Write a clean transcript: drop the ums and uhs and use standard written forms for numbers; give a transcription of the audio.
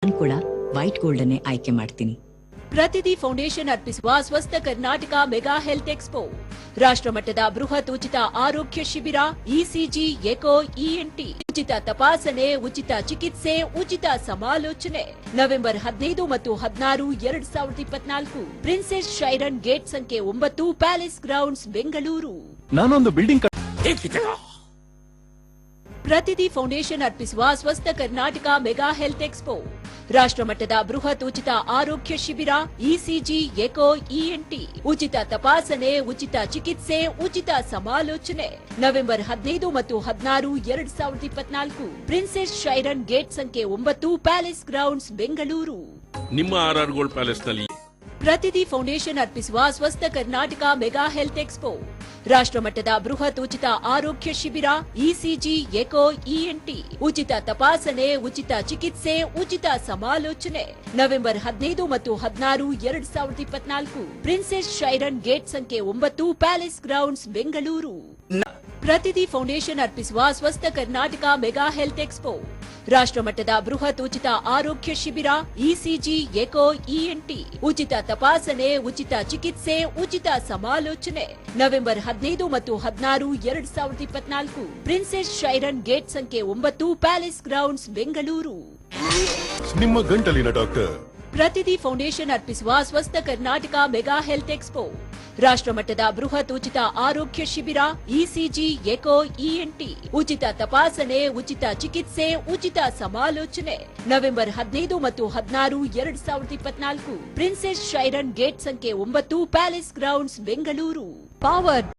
ನಾನು ಕೂಡ white gold ಅನ್ನೇ ಆಯ್ಕೆ ಮಾಡ್ತೀನಿ. ಪ್ರತಿದಿ ಫೌಂಡೇಶನ್ ಅರ್ಪಿಸುವ ಸ್ವಸ್ಥ ಕರ್ನಾಟಕ ಮೆಗಾ ಹೆಲ್ತ್ ಎಕ್ಸ್ಪೋ, ರಾಷ್ಟ್ರಮಟ್ಟದ ಬೃಹತ್ ಉಚಿತ ಆರೋಗ್ಯ ಶಿಬಿರ, ಇಸಿಜಿ, ಎಕೋ, ಇಎನ್ಟಿ, ಉಚಿತ ತಪಾಸಣೆ, ಉಚಿತ ಚಿಕಿತ್ಸೆ, ಉಚಿತ ಸಮಾಲೋಚನೆ. ನವೆಂಬರ್ 15 ಮತ್ತು 16, 2024 ಪ್ರಿನ್ಸೆಸ್ ಶೈರನ್ ಗೇಟ್ ಸಂಖ್ಯೆ 9, ಪ್ಯಾಲೇಸ್ ಗ್ರೌಂಡ್ಸ್, ಬೆಂಗಳೂರು. ನಾನೊಂದು ಬಿಲ್ಡಿಂಗ್ ಪ್ರತಿದಿ ಫೌಂಡೇಶನ್ ಅರ್ಪಿಸುವ ಸ್ವಸ್ಥ ಕರ್ನಾಟಕ ಮೆಗಾ ಹೆಲ್ತ್ ಎಕ್ಸ್ಪೋ, ರಾಷ್ಟ್ರಮಟ್ಟದ ಬೃಹತ್ ಉಚಿತ ಆರೋಗ್ಯ ಶಿಬಿರ, ಇಸಿಜಿ, ಎಕೋ, ಇಎನ್ಟಿ, ಉಚಿತ ತಪಾಸಣೆ, ಉಚಿತ ಚಿಕಿತ್ಸೆ, ಉಚಿತ ಸಮಾಲೋಚನೆ. ನವೆಂಬರ್ 15 ಮತ್ತು 16, 2024 ಪ್ರಿನ್ಸೆಸ್ ಶೈರನ್ ಗೇಟ್ ಸಂಖ್ಯೆ 9, ಪ್ಯಾಲೇಸ್ ಗ್ರೌಂಡ್ಸ್, ಬೆಂಗಳೂರು. ನಿಮ್ಮ ಆರ್ಆರ್ ಗೋಲ್ಡ್ ಪ್ಯಾಲೇಸ್ ನಲ್ಲಿ ಪ್ರತಿದಿ ಫೌಂಡೇಶನ್ ಅರ್ಪಿಸುವ ಸ್ವಸ್ಥ ಕರ್ನಾಟಕ ಮೆಗಾ ಹೆಲ್ತ್ ಎಕ್ಸ್ಪೋ, ರಾಷ್ಟ್ರಮಟ್ಟದ ಬೃಹತ್ ಉಚಿತ ಆರೋಗ್ಯ ಶಿಬಿರ, ಇಸಿಜಿ, ಎಕೋ, ಇಎನ್ಟಿ, ಉಚಿತ ತಪಾಸಣೆ, ಉಚಿತ ಚಿಕಿತ್ಸೆ, ಉಚಿತ ಸಮಾಲೋಚನೆ. ನವೆಂಬರ್ 15 ಮತ್ತು 16, 2024 ಪ್ರಿನ್ಸೆಸ್ ಶೈರನ್ ಗೇಟ್ ಸಂಖ್ಯೆ 9, ಪ್ಯಾಲೇಸ್ ಗ್ರೌಂಡ್ಸ್, ಬೆಂಗಳೂರು. ಪ್ರತಿದಿ ಫೌಂಡೇಶನ್ ಅರ್ಪಿಸುವ ಸ್ವಸ್ಥ ಕರ್ನಾಟಕ ಮೆಗಾ ಹೆಲ್ತ್ ಎಕ್ಸ್ಪೋ, ರಾಷ್ಟ್ರಮಟ್ಟದ ಬೃಹತ್ ಉಚಿತ ಆರೋಗ್ಯ ಶಿಬಿರ, ಇಸಿಜಿ, ಎಕೋ, ಇಎನ್ಟಿ, ಉಚಿತ ತಪಾಸಣೆ, ಉಚಿತ ಚಿಕಿತ್ಸೆ, ಉಚಿತ ಸಮಾಲೋಚನೆ. ನವೆಂಬರ್ 15 ಮತ್ತು 16, 2024 ಪ್ರಿನ್ಸೆಸ್ ಶೈರನ್ ಗೇಟ್ ಸಂಖ್ಯೆ 9, ಪ್ಯಾಲೇಸ್ ಗ್ರೌಂಡ್ಸ್, ಬೆಂಗಳೂರು. ನಿಮ್ಮ ಗಂಟಲಿನ ಡಾಕ್ಟರ್. ಪ್ರತಿದಿ ಫೌಂಡೇಶನ್ ಅರ್ಪಿಸುವ ಸ್ವಸ್ಥ ಕರ್ನಾಟಕ ಮೆಗಾ ಹೆಲ್ತ್ ಎಕ್ಸ್ಪೋ, ರಾಷ್ಟ್ರಮಟ್ಟದ ಬೃಹತ್ ಉಚಿತ ಆರೋಗ್ಯ ಶಿಬಿರ, ಇಸಿಜಿ, ಎಕೋ, ಇಎನ್ಟಿ, ಉಚಿತ ತಪಾಸಣೆ, ಉಚಿತ ಚಿಕಿತ್ಸೆ, ಉಚಿತ ಸಮಾಲೋಚನೆ. ನವೆಂಬರ್ 15 ಮತ್ತು 16, 2024 ಪ್ರಿನ್ಸೆಸ್ ಶೈರನ್ ಗೇಟ್ ಸಂಖ್ಯೆ 9, ಪ್ಯಾಲೇಸ್ ಗ್ರೌಂಡ್ಸ್, ಬೆಂಗಳೂರು. ಪವರ್